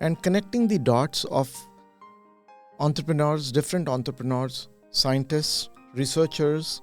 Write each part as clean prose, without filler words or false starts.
and connecting the dots of entrepreneurs, different entrepreneurs, scientists, researchers,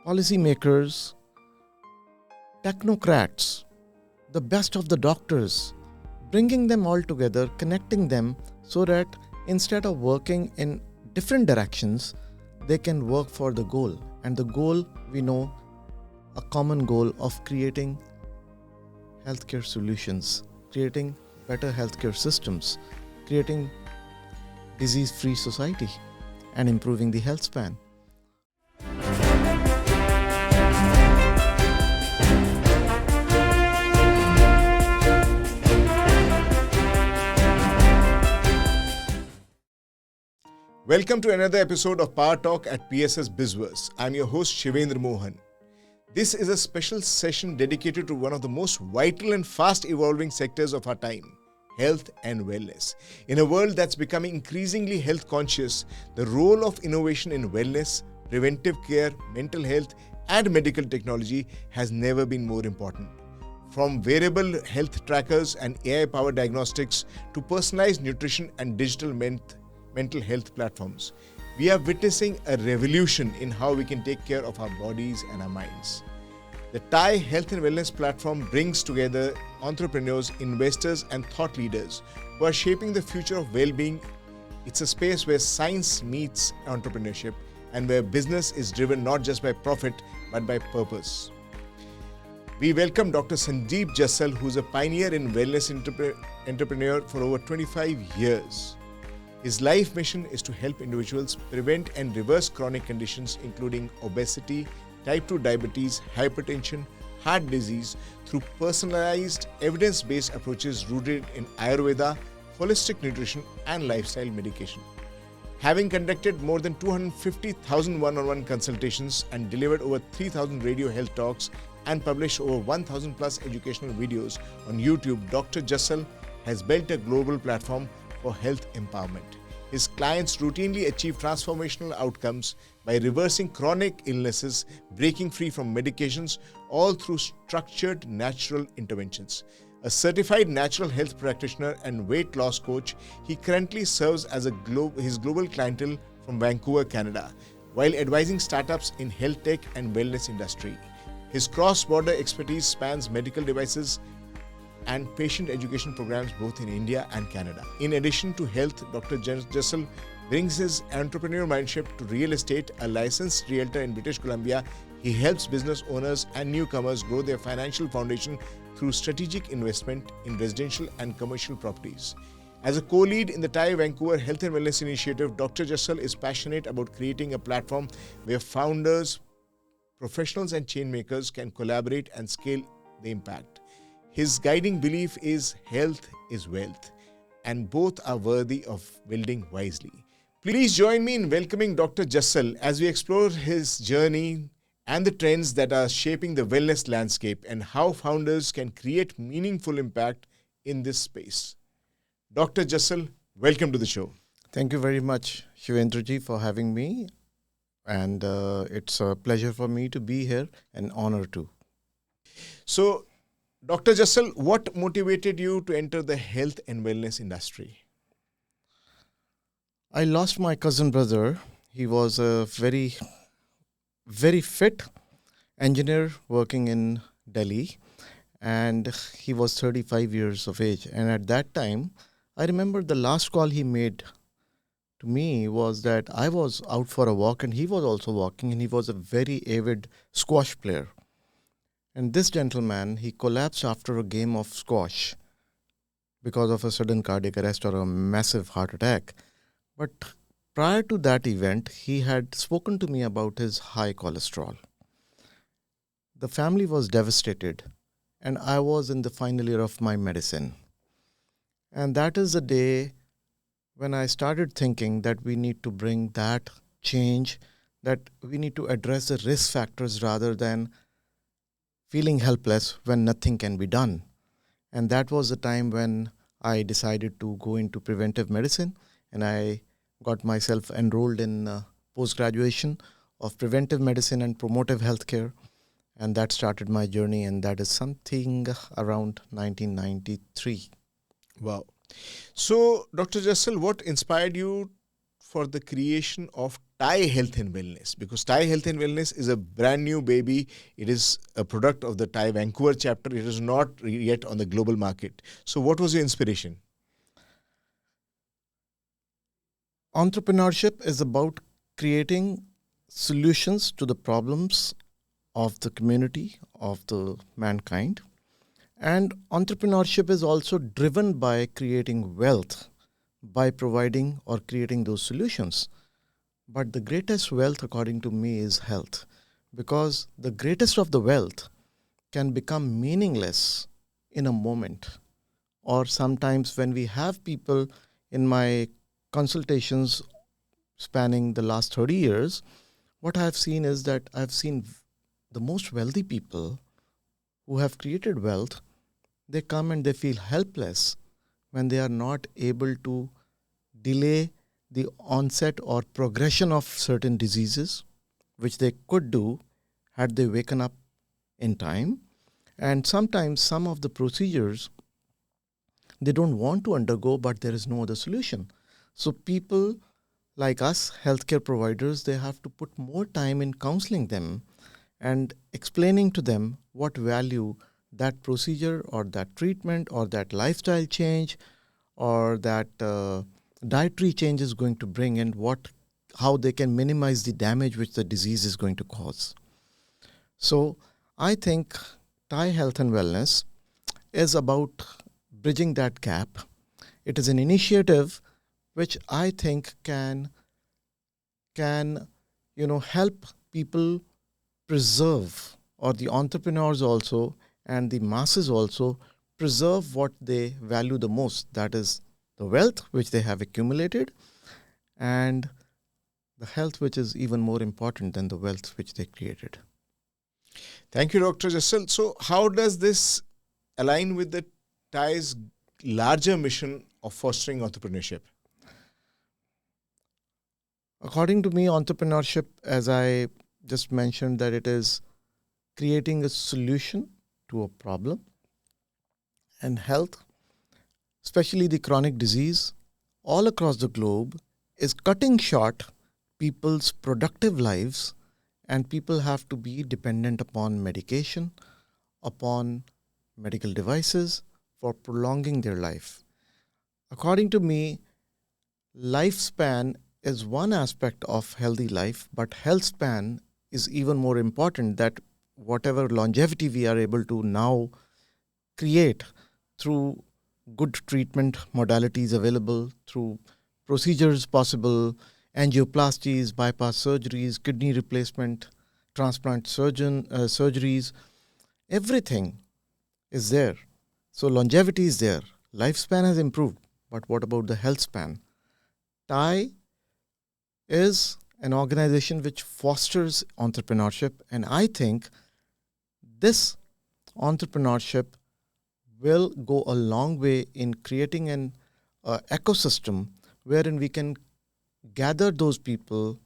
policymakers, technocrats, the best of the doctors, bringing them all together, connecting them so that instead of working in different directions, they can work for the goal. And the goal, we know, a common goal of creating healthcare solutions, creating better healthcare systems, creating disease-free society, and improving the health span. Welcome to another episode of Power Talk at PSS BizVerse. I'm your host Shivendra Mohan. This is a special session dedicated to one of the most vital and fast evolving sectors of our time, health and wellness. In a world that's becoming increasingly health conscious, the role of innovation in wellness, preventive care, mental health and medical technology has never been more important. From wearable health trackers and AI-powered diagnostics to personalized nutrition and digital mental health platforms, we are witnessing a revolution in how we can take care of our bodies and our minds. The TiE Health and Wellness platform brings together entrepreneurs, investors, and thought leaders who are shaping the future of well-being. It's a space where science meets entrepreneurship and where business is driven not just by profit but by purpose. We welcome Dr. Sandeep Jassal, who's a pioneer in wellness entrepreneur for over 25 years. His life mission is to help individuals prevent and reverse chronic conditions including obesity, type 2 diabetes, hypertension, heart disease through personalized, evidence-based approaches rooted in Ayurveda, holistic nutrition and lifestyle medication. Having conducted more than 250,000 one-on-one consultations and delivered over 3,000 radio health talks and published over 1,000 plus educational videos on YouTube, Dr. Jassal has built a global platform for health empowerment. His clients routinely achieve transformational outcomes by reversing chronic illnesses, breaking free from medications, all through structured natural interventions. A certified natural health practitioner and weight loss coach, he currently serves as his global clientele from Vancouver, Canada, while advising startups in health tech and wellness industry. His cross-border expertise spans medical devices and patient education programs both in India and Canada. In addition to health, Dr. Jassal brings his entrepreneurial mindset to real estate. A licensed realtor in British Columbia, he helps business owners and newcomers grow their financial foundation through strategic investment in residential and commercial properties. As a co-lead in the TiE Vancouver Health and Wellness Initiative, Dr. Jassal is passionate about creating a platform where founders, professionals and chain makers can collaborate and scale the impact. His guiding belief is health is wealth, and both are worthy of building wisely. Please join me in welcoming Dr. Jassal as we explore his journey and the trends that are shaping the wellness landscape and how founders can create meaningful impact in this space. Dr. Jassal, welcome to the show. Thank you very much, Shivendraji, for having me. And it's a pleasure for me to be here, an honor too. So, Dr. Jassal, what motivated you to enter the health and wellness industry? I lost my cousin brother. He was a very, very fit engineer working in Delhi, and he was 35 years of age. And at that time, I remember the last call he made to me was that I was out for a walk and he was also walking, and he was a very avid squash player. And this gentleman, he collapsed after a game of squash because of a sudden cardiac arrest or a massive heart attack. But prior to that event, he had spoken to me about his high cholesterol. The family was devastated, and I was in the final year of my medicine. And that is the day when I started thinking that we need to bring that change, that we need to address the risk factors rather than feeling helpless when nothing can be done. And that was the time when I decided to go into preventive medicine, and I got myself enrolled in post-graduation of preventive medicine and promotive healthcare. And that started my journey, and that is something around 1993. Wow. So, Dr. Jassal, what inspired you for the creation of TiE Health and Wellness? Because TiE Health and Wellness is a brand new baby. It is a product of the TiE Vancouver chapter. It is not yet on the global market. So, what was your inspiration? Entrepreneurship is about creating solutions to the problems of the community, of the mankind. And entrepreneurship is also driven by creating wealth by providing or creating those solutions. But the greatest wealth, according to me, is health. Because the greatest of the wealth can become meaningless in a moment. Or sometimes when we have people in my consultations spanning the last 30 years, what I've seen is that I've seen the most wealthy people who have created wealth, they come and they feel helpless when they are not able to delay the onset or progression of certain diseases, which they could do had they waken up in time. And sometimes some of the procedures they don't want to undergo, but there is no other solution. So people like us, healthcare providers, they have to put more time in counseling them and explaining to them what value that procedure or that treatment or that lifestyle change or that dietary change is going to bring and how they can minimize the damage which the disease is going to cause. So I think Thai Health and Wellness is about bridging that gap. It is an initiative which I think can help people preserve, or the entrepreneurs also and the masses also preserve what they value the most, that is the wealth which they have accumulated and the health which is even more important than the wealth which they created. Thank you, Dr. Jassal. So, how does this align with the TiE's larger mission of fostering entrepreneurship? According to me, entrepreneurship, as I just mentioned, that it is creating a solution to a problem, and health, especially the chronic disease, all across the globe is cutting short people's productive lives, and people have to be dependent upon medication, upon medical devices for prolonging their life. According to me, lifespan is one aspect of healthy life, but health span is even more important, that whatever longevity we are able to now create through good treatment modalities available, through procedures possible, angioplasties, bypass surgeries, kidney replacement, transplant surgeries, everything is there. So longevity is there. Lifespan has improved. But what about the health span? TiE is an organization which fosters entrepreneurship, and I think this entrepreneurship will go a long way in creating an ecosystem wherein we can gather those people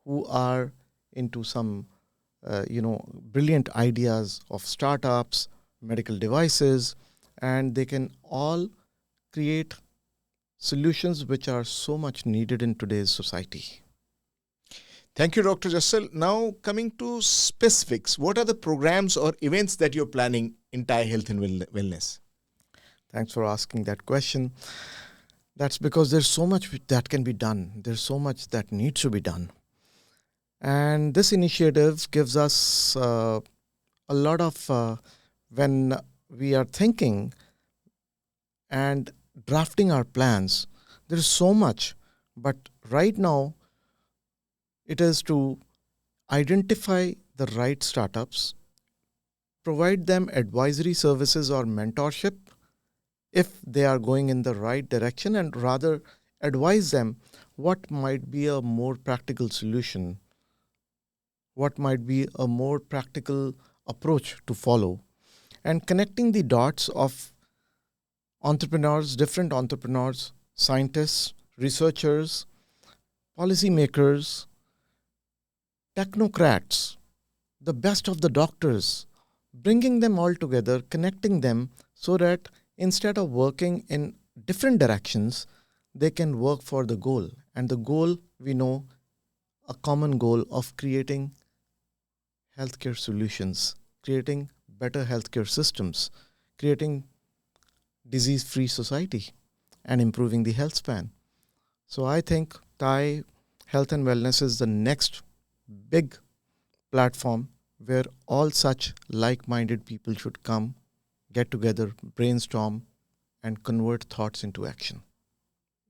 who are into some brilliant ideas of startups, medical devices, and they can all create solutions which are so much needed in today's society. Thank you, Dr. Jassal. Now, coming to specifics, what are the programs or events that you're planning in TiE Health and Wellness? Thanks for asking that question. That's because there's so much that can be done. There's so much that needs to be done. And this initiative gives us a lot of, when we are thinking and drafting our plans, there is so much. But right now, it is to identify the right startups, provide them advisory services or mentorship if they are going in the right direction, and rather advise them what might be a more practical solution, what might be a more practical approach to follow, and connecting the dots of entrepreneurs, different entrepreneurs, scientists, researchers, policymakers, technocrats, the best of the doctors, bringing them all together, connecting them so that instead of working in different directions, they can work for the goal. And the goal, we know, a common goal of creating healthcare solutions, creating better healthcare systems, creating disease-free society, and improving the health span. So I think TiE Health and Wellness is the next big platform where all such like-minded people should come, get together, brainstorm, and convert thoughts into action.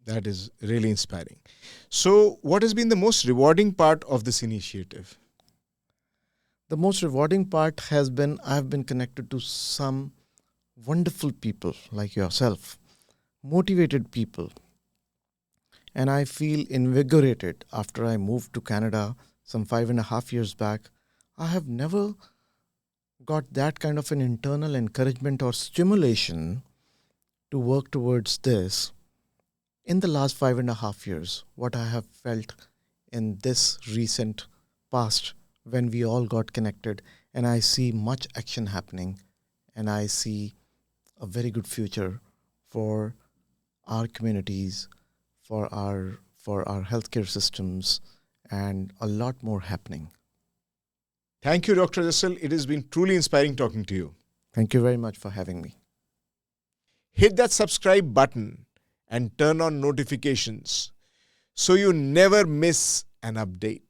That is really inspiring. So, what has been the most rewarding part of this initiative? The most rewarding part has been I've been connected to some wonderful people like yourself, motivated people, and I feel invigorated after I moved to Canada some 5.5 years back. I have never got that kind of an internal encouragement or stimulation to work towards this in the last 5.5 years. What I have felt in this recent past when we all got connected, and I see much action happening, and I see a very good future for our communities, for our healthcare systems, and a lot more happening. Thank you, Dr. Jassal. It has been truly inspiring talking to you. Thank you very much for having me. Hit that subscribe button and turn on notifications so you never miss an update.